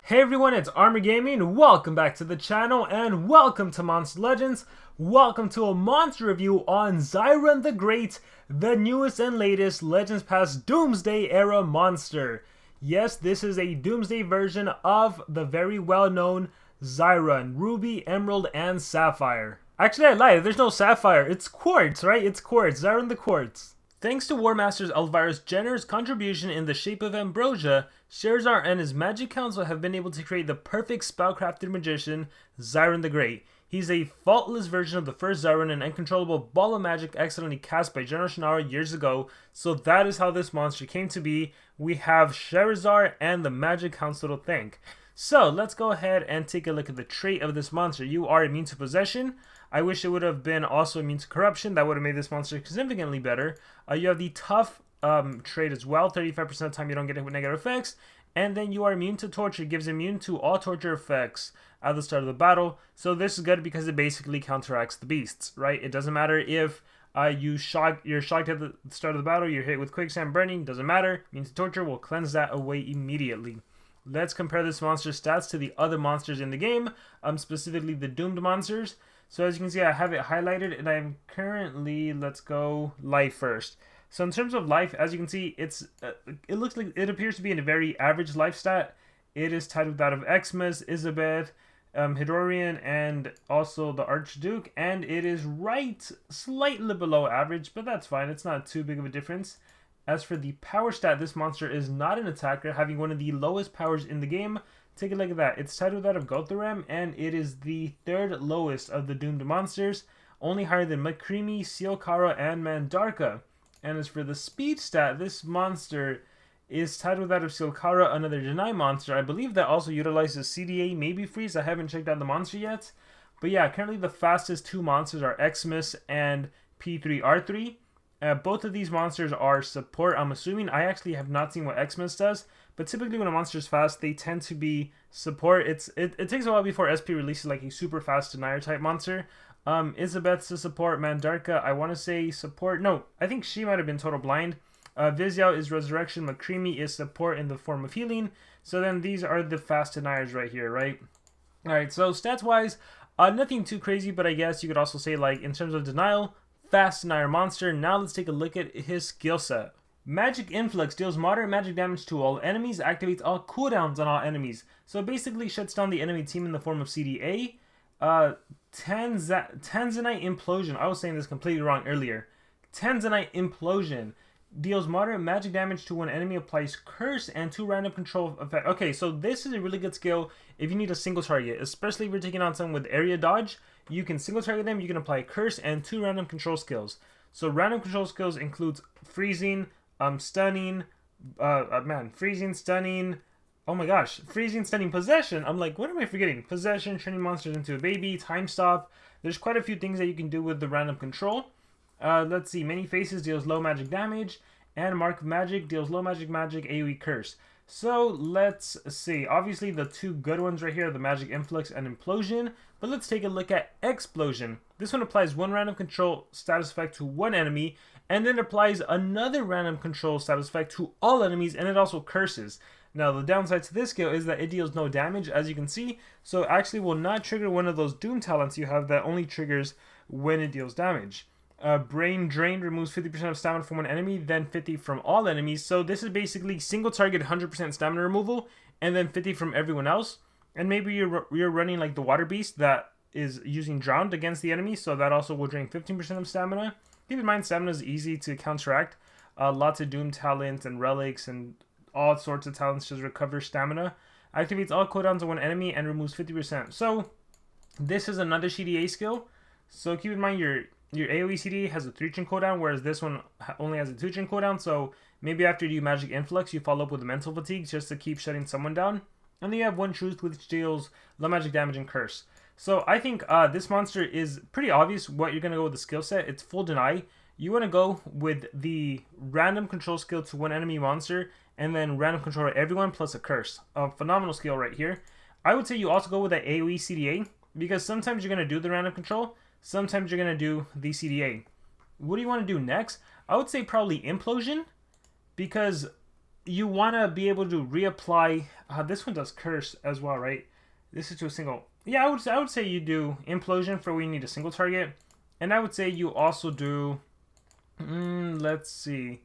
Hey everyone, it's Armor Gaming. Welcome back to the channel and welcome to Monster Legends. Welcome to a monster review on Xiron the Great, the newest and latest Legends Pass Doomsday era monster. Yes, this is a Doomsday version of the very well-known Xiron, Ruby, Emerald, and Sapphire. Actually, I lied. There's no Sapphire. It's Quartz, right? It's Quartz. Xiron the Quartz. Thanks to Warmaster's Elvira's generous contribution in the shape of ambrosia, Sherzar and his magic council have been able to create the perfect spellcrafted magician, Xiron the Great. He's a faultless version of the first Xiron, an uncontrollable ball of magic accidentally cast by General Shannara years ago, so that is how this monster came to be. We have Sherzar and the magic council to thank. So let's go ahead and take a look at the trait of this monster. You are immune to possession. I wish it would have been also immune to corruption. That would have made this monster significantly better. You have the tough trait as well. 35% of the time you don't get hit with negative effects. And then you are immune to torture. It gives immune to all torture effects at the start of the battle. So this is good because it basically counteracts the beasts, right? It doesn't matter if you're shocked at the start of the battle, you're hit with quicksand burning. Doesn't matter. Immune to torture will cleanse that away immediately. Let's compare this monster's stats to the other monsters in the game, specifically the doomed monsters. So as you can see, I have it highlighted, and I'm currently, let's go life first. So in terms of life, as you can see, it looks like it appears to be in a very average life stat. It is tied with that of Xmas, Isabeth, Hidorian, and also the Archduke, and it is right slightly below average, but that's fine. It's not too big of a difference. As for the power stat, this monster is not an attacker, having one of the lowest powers in the game. Take a look at that. It's tied with that of Gotharam, and it is the third lowest of the doomed monsters, only higher than Makrimi, Sealkara, and Mandarka. And as for the speed stat, this monster is tied with that of Sealkara, another Deny monster. I believe that also utilizes CDA, maybe Freeze. I haven't checked out the monster yet. But yeah, currently the fastest two monsters are Xmas and P3R3. Both of these monsters are support, I'm assuming. I actually have not seen what Xmas does, but typically when a monster is fast, they tend to be support. It takes a while before SP releases like a super fast denier type monster. Isabeth's a support. Mandarka, I want to say support. No, I think she might have been total blind. Visiel is resurrection. Makrimi is support in the form of healing. So then these are the fast deniers right here, right? Alright, so stats wise, nothing too crazy, but I guess you could also say like in terms of denial, fast denier monster. Now let's take a look at his skill set. Magic Influx deals moderate magic damage to all enemies, activates all cooldowns on all enemies. So it basically shuts down the enemy team in the form of CDA. Tanzanite Implosion, I was saying this completely wrong earlier. Tanzanite Implosion deals moderate magic damage to when enemy applies curse and 2 random control effect. Okay, so this is a really good skill if you need a single target, especially if you're taking on someone with area dodge. You can single target them, you can apply curse and 2 random control skills. So random control skills includes freezing, stunning, freezing, stunning, oh my gosh, freezing, stunning, possession. I'm like, what am I forgetting? Possession, turning monsters into a baby, time stop. There's quite a few things that you can do with the random control. Let's see, Many Faces deals low magic damage, and Mark of Magic deals low magic AoE curse. So let's see, obviously the two good ones right here are the Magic Influx and Implosion, but let's take a look at Explosion. This one applies 1 random control status effect to one enemy, and then applies another random control status effect to all enemies, and it also curses. Now the downside to this skill is that it deals no damage, as you can see, so it actually will not trigger one of those Doom talents you have that only triggers when it deals damage. Brain Drain removes 50% of stamina from one enemy, then 50 from all enemies. So this is basically single target 100% stamina removal, and then 50 from everyone else. And maybe you're running like the Water Beast that is using Drowned against the enemy, so that also will drain 15% of stamina. Keep in mind, stamina is easy to counteract. Lots of Doom talents and relics and all sorts of talents just recover stamina. Activates all cooldowns on one enemy and removes 50%. So this is another CDA skill. So keep in mind your AoE CDA has a 3-chain cooldown, whereas this one only has a 2-chain cooldown. So maybe after you do Magic Influx, you follow up with a Mental Fatigue just to keep shutting someone down. And then you have One Truth, which deals low magic damage and curse. So I think this monster is pretty obvious what you're going to go with the skill set. It's full deny. You want to go with the random control skill to one enemy monster, and then random control to everyone plus a curse. A phenomenal skill right here. I would say you also go with the AoE CDA, because sometimes you're going to do the random control, sometimes you're going to do the CDA. What do you want to do next? I would say probably Implosion, because you want to be able to reapply. This one does curse as well, right? This is to a single. Yeah, I would say you do implosion for when you need a single target, and I would say you also do. Let's see.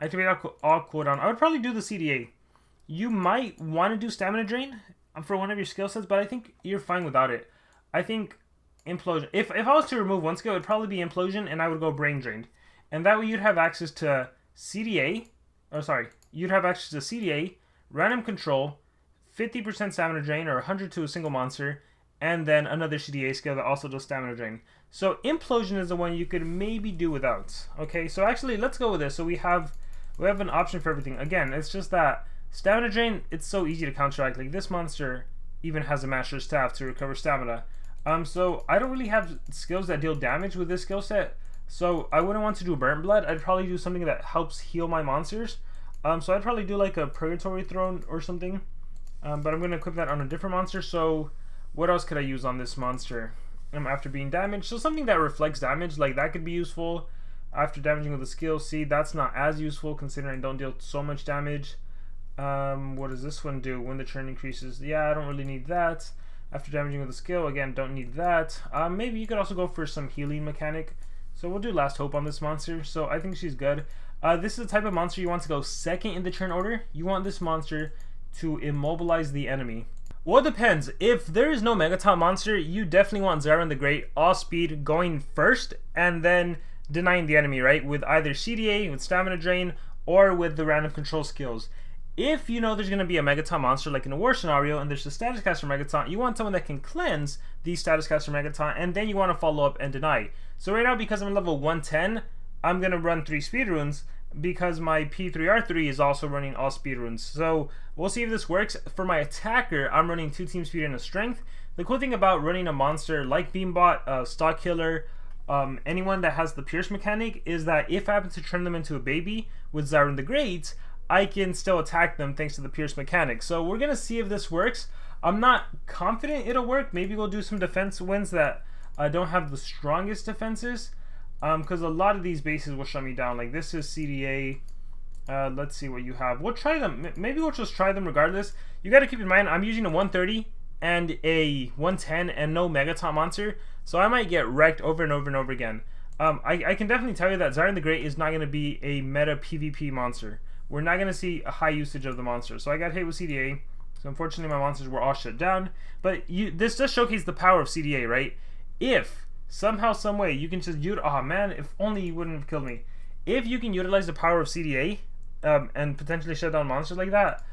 Activate all cooldown. I would probably do the CDA. You might want to do stamina drain for one of your skill sets, but I think you're fine without it. I think implosion. If I was to remove one skill, it would probably be implosion, and I would go brain drained, and that way you'd have access to CDA. Oh, sorry. You'd have access to CDA, random control, 50% stamina drain, or 100 to a single monster, and then another CDA skill that also does stamina drain. So implosion is the one you could maybe do without. Okay, so actually let's go with this. So we have an option for everything. Again, it's just that stamina drain, it's so easy to counteract. Like this monster even has a master's staff to recover stamina. So I don't really have skills that deal damage with this skill set. So I wouldn't want to do burnt blood. I'd probably do something that helps heal my monsters. So I'd probably do like a purgatory throne or something. But I'm going to equip that on a different monster. So what else could I use on this monster after being damaged? So something that reflects damage, like that could be useful. After damaging with a skill, see, that's not as useful considering I don't deal so much damage. What does this one do? When the turn increases. Yeah, I don't really need that. After damaging with a skill, again, don't need that. Maybe you could also go for some healing mechanic. So we'll do Last Hope on this monster. So I think she's good. This is the type of monster you want to go second in the turn order. You want this monster to immobilize the enemy. Well, it depends. If there is no Megaton monster, you definitely want Xiron the Great, all speed, going first, and then denying the enemy, right? With either CDA, with stamina drain, or with the random control skills. If you know there's going to be a Megaton monster, like in a war scenario, and there's a Status Caster Megaton, you want someone that can cleanse the Status Caster Megaton, and then you want to follow up and deny. So right now, because I'm level 110, I'm going to run 3 speed runes, because my P3R3 is also running all speed runes. So we'll see if this works. For my attacker, I'm running 2 team speed and a strength. The cool thing about running a monster like Beambot, Stock Killer, anyone that has the Pierce mechanic, is that if I happen to turn them into a baby with Xiron the Great, I can still attack them thanks to the Pierce mechanic. So we're going to see if this works. I'm not confident it'll work. Maybe we'll do some defense wins that don't have the strongest defenses. Because a lot of these bases will shut me down. Like this is CDA. Let's see what you have. We'll try them. Maybe we'll just try them regardless. You got to keep in mind, I'm using a 130 and a 110 and no Megaton monster. So I might get wrecked over and over and over again. I can definitely tell you that Xiron the Great is not going to be a meta PvP monster. We're not going to see a high usage of the monster. So I got hit with CDA. So unfortunately my monsters were all shut down. But this does showcase the power of CDA, right? If somehow, some way, you can just oh man, if only you wouldn't have killed me. If you can utilize the power of CDA and potentially shut down monsters like that,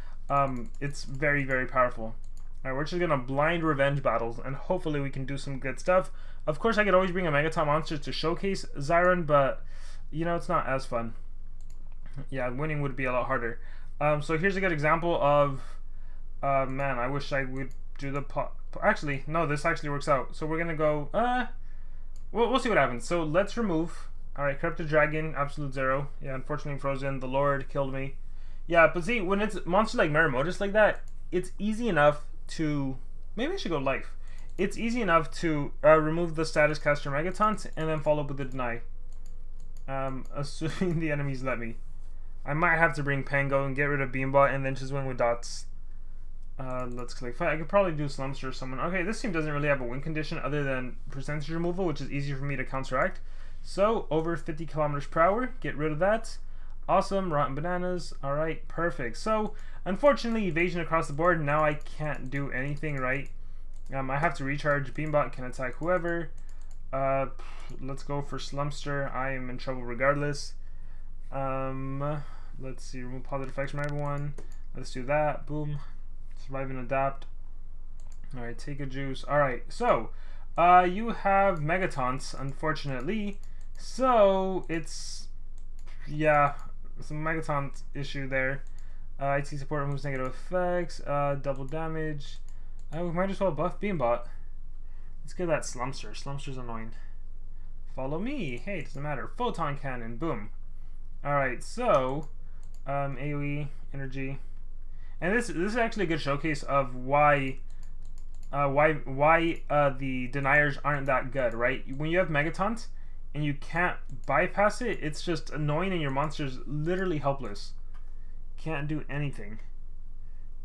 it's very, very powerful. Alright, we're just gonna blind revenge battles, and hopefully we can do some good stuff. Of course, I could always bring a Megaton monster to showcase Xiron, but you know, it's not as fun. Yeah, winning would be a lot harder. So here's a good example of, man, I wish I would do the actually, no, this actually works out. So we're gonna go, we'll see what happens. So let's remove. Alright, Corrupted Dragon, absolute 0. Yeah, unfortunately frozen. The Lord killed me. Yeah, but see, when it's monsters like Maramotus like that, it's easy enough to... Maybe I should go life. It's easy enough to remove the Status Caster Megatons and then follow up with the deny. Assuming the enemies let me. I might have to bring Pango and get rid of Beambot and then just win with dots. Let's click fight. I could probably do Slumster or someone. Okay, this team doesn't really have a win condition other than percentage removal, which is easier for me to counteract. So, over 50 kilometers per hour. Get rid of that. Awesome. Rotten Bananas. Alright, perfect. So, unfortunately, evasion across the board. Now I can't do anything, right? I have to recharge. Beambot can attack whoever. Let's go for Slumster. I am in trouble regardless. Let's see. Remove positive effects from everyone. Let's do that. Boom. Survive and adapt. Alright, take a juice. Alright, so you have Megatons, unfortunately. So it's, yeah, some Megaton issue there. IT support removes negative effects. Double damage. We might as well buff Beambot. Let's get that Slumster. Slumster's annoying. Follow me. Hey, it doesn't matter. Photon Cannon. Boom. Alright, so AoE, energy. And this is actually a good showcase of why the deniers aren't that good, right? When you have Megatons and you can't bypass it, it's just annoying and your monster's literally helpless. Can't do anything.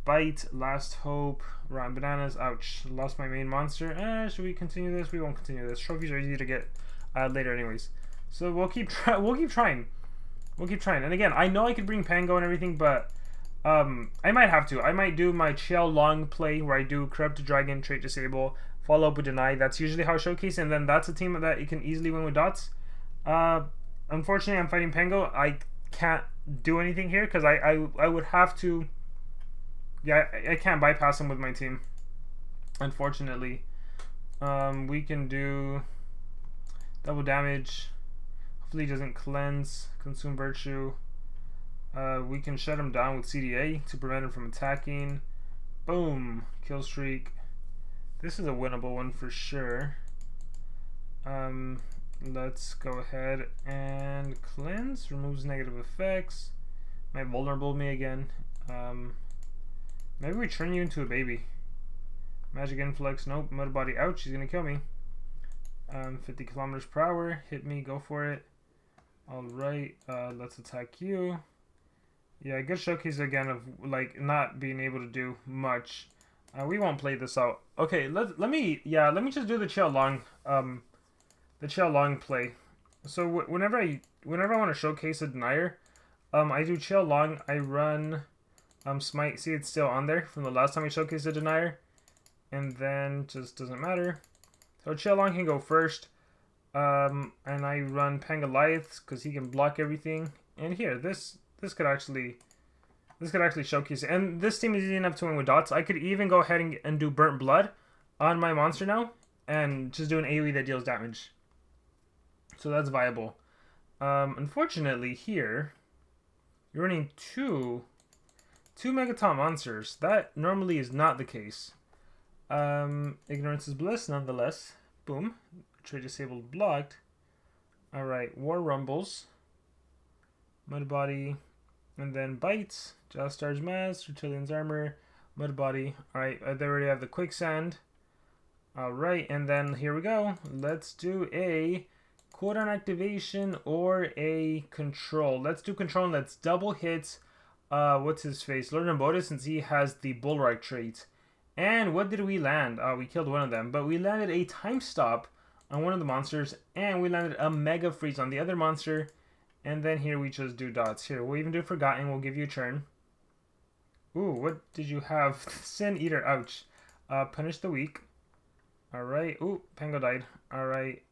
Bite, Last Hope, Rotten Bananas. Ouch. Lost my main monster. Should we continue this? We won't continue this. Trophies are easy to get later anyways. So we'll keep trying. We'll keep trying. And again, I know I could bring Pango and everything, but I might have to. I might do my Xiao Long play where I do Corrupt Dragon, Trait Disable, follow up with Deny. That's usually how I showcase, and then that's a team that you can easily win with dots. Unfortunately, I'm fighting Pango. I can't do anything here because I would have to. Yeah, I can't bypass him with my team. Unfortunately, we can do double damage. Hopefully, he doesn't cleanse, consume virtue. We can shut him down with CDA to prevent him from attacking. Boom, kill streak. This is a winnable one for sure. Let's go ahead and cleanse. Removes negative effects. Might vulnerable me again. Maybe we turn you into a baby. Magic influx. Nope. Mud body. Ouch. He's gonna kill me. 50 kilometers per hour. Hit me. Go for it. Alright. Let's attack you. Yeah, good showcase again of like not being able to do much. We won't play this out. Okay, let me just do the Xiao Long play. So whenever I want to showcase a denier, I do Xiao Long. I run Smite. See, it's still on there from the last time I showcased a denier, and then just doesn't matter. So Xiao Long can go first, and I run Pangoliath because he can block everything. And here, this could actually showcase it. And this team is easy enough to win with dots. I could even go ahead and do Burnt Blood on my monster now, and just do an AoE that deals damage. So that's viable. Unfortunately, here you're running two Megaton monsters. That normally is not the case. Ignorance is bliss, nonetheless. Boom. Trade disabled, blocked. Alright, War Rumbles. Mud Body. And then Bites. Joustar's Mask. Reptilian's Armor. Mud Body. Alright, they already have the Quicksand. Alright, and then here we go. Let's do a cooldown activation or a control. Let's do control and let's double hit what's his face? Lord Nambota, since he has the Bullrock trait. And what did we land? We killed one of them, but we landed a time stop on one of the monsters, and we landed a Mega Freeze on the other monster. And then here we just do dots. Here, we'll even do Forgotten. We'll give you a turn. Ooh, what did you have? Sin Eater, ouch. Punish the weak. Alright. Ooh, Pango died. Alright.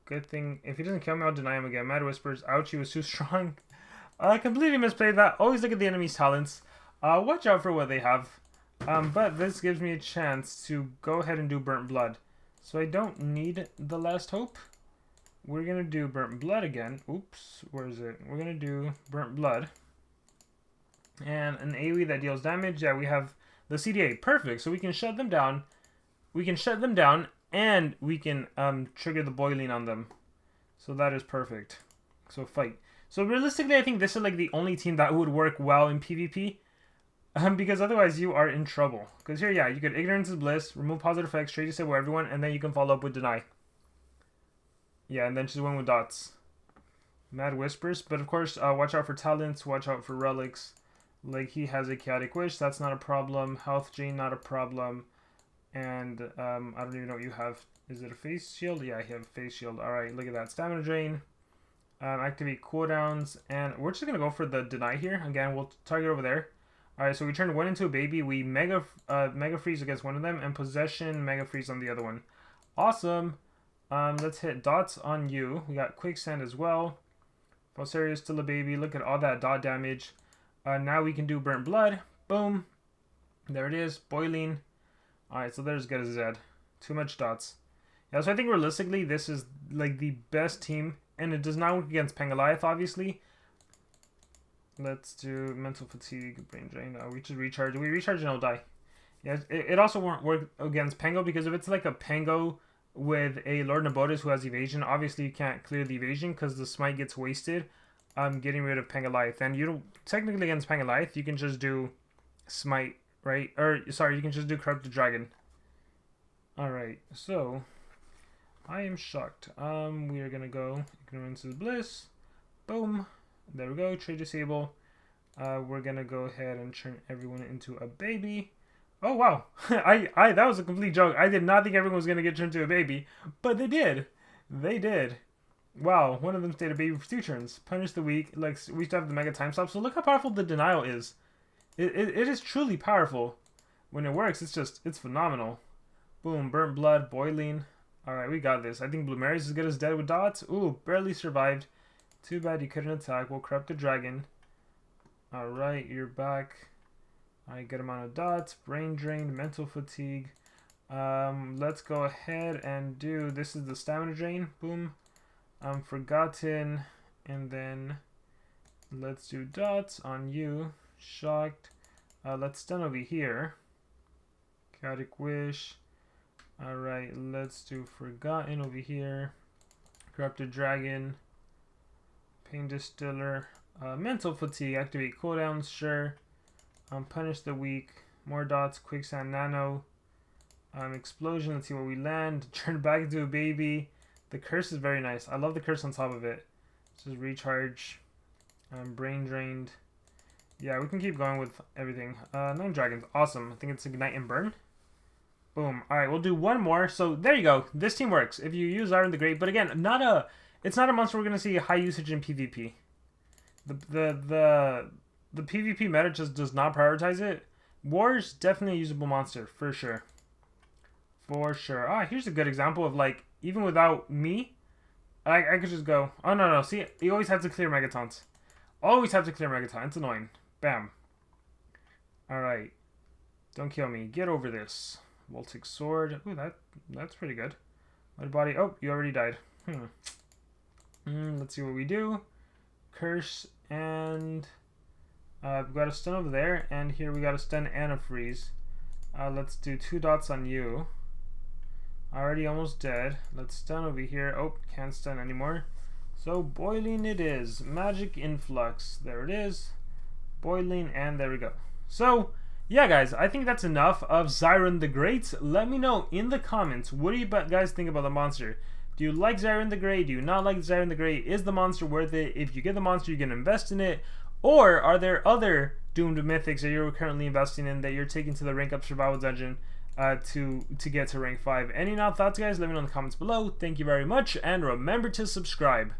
Good thing. If he doesn't kill me, I'll deny him again. Mad Whispers, ouch, he was too strong. I completely misplayed that. Always look at the enemy's talents. Watch out for what they have. But this gives me a chance to go ahead and do Burnt Blood. So I don't need the Last Hope. We're going to do Burnt Blood again. Oops, where is it? We're going to do Burnt Blood. And an AoE that deals damage. Yeah, we have the CDA. Perfect. So we can shut them down. And we can trigger the boiling on them. So that is perfect. So fight. So realistically, I think this is like the only team that would work well in PvP. Because otherwise you are in trouble. Because here, yeah, you could Ignorance is Bliss, remove positive effects, trade disable everyone, and then you can follow up with Deny. Yeah, and then just win with dots. Mad Whispers. But of course, watch out for talents, watch out for relics. Like, he has a Chaotic Wish, that's not a problem. Health Drain, not a problem. And I don't even know what you have. Is it a face shield? Yeah, you have a face shield. Alright, look at that. Stamina Drain. Activate cooldowns. And we're just going to go for the Deny here. Again, we'll target over there. Alright, so we turn one into a baby. We Mega Freeze against one of them. And Possession, Mega Freeze on the other one. Awesome. Let's hit dots on you. We got Quicksand as well. Falsaria is still a baby. Look at all that dot damage. Now we can do Burnt Blood. Boom. There it is. Boiling. Alright, so they're as good as dead. Too much dots. Yeah, so I think realistically, this is like the best team. And it does not work against Pangoliath, obviously. Let's do Mental Fatigue, Brain Drain. We should recharge. We recharge and it'll die. Yeah, it also won't work against Pango, because if it's like a Pango with a Lord Nabotis who has evasion, obviously you can't clear the evasion because the smite gets wasted getting rid of Pangoliath. And you don't, technically against Pangoliath, you can just do smite, right? Or, sorry, you can just do Corrupt Dragon. Alright, so I am shocked. We are gonna go Ignorance is Bliss. Boom. There we go. Trade disable. We're gonna go ahead and turn everyone into a baby. Oh wow, that was a complete joke. I did not think everyone was gonna get turned into a baby, but they did. They did. Wow, one of them stayed a baby for 2 turns. Punish the weak. Like, we used to have the mega time stop. So look how powerful the denial is. It is truly powerful. When it works, it's phenomenal. Boom, burnt blood, boiling. Alright, we got this. I think Bloomery's as good as dead with dots. Ooh, barely survived. Too bad you couldn't attack. We'll corrupt the dragon. Alright, you're back. Alright, good amount of dots. Brain drained, mental fatigue. Let's go ahead and do, this is the stamina drain. Boom. Forgotten. And then let's do dots on you. Shocked. Let's stun over here. Chaotic Wish. Alright, let's do Forgotten over here. Corrupted Dragon. Pain Distiller. Mental Fatigue. Activate cooldowns. Sure. Punish the weak. More dots. Quicksand Nano. Explosion. Let's see where we land. Turn back into a baby. The curse is very nice. I love the curse on top of it. This is recharge. Brain drained. Yeah, we can keep going with everything. 9 dragons. Awesome. I think it's Ignite and Burn. Boom. Alright, we'll do one more. So there you go. This team works. If you use Xiron the Great. But again, it's not a monster we're going to see high usage in PvP. The PvP meta just does not prioritize it. War's definitely a usable monster. For sure. For sure. Ah, here's a good example of, like, even without me, I could just go, oh no, see, you always have to clear Megatons. Always have to clear Megaton. It's annoying. Bam. Alright. Don't kill me. Get over this. Voltic Sword. Ooh, that's pretty good. Mud Body. Oh, you already died. Let's see what we do. Curse and we've got a stun over there, and here we got a stun and a freeze. Let's do 2 dots on you. Already almost dead. Let's stun over here. Oh, can't stun anymore. So boiling it is. Magic Influx. There it is. Boiling, and there we go. So yeah, guys, I think that's enough of Xiron the Great. Let me know in the comments, what do you guys think about the monster? Do you like Xiron the Great? Do you not like Xiron the Great? Is the monster worth it? If you get the monster, you're going to invest in it? Or are there other doomed mythics that you're currently investing in that you're taking to the rank up survival dungeon to get to rank 5? Any thoughts, guys? Let me know in the comments below. Thank you very much, and remember to subscribe.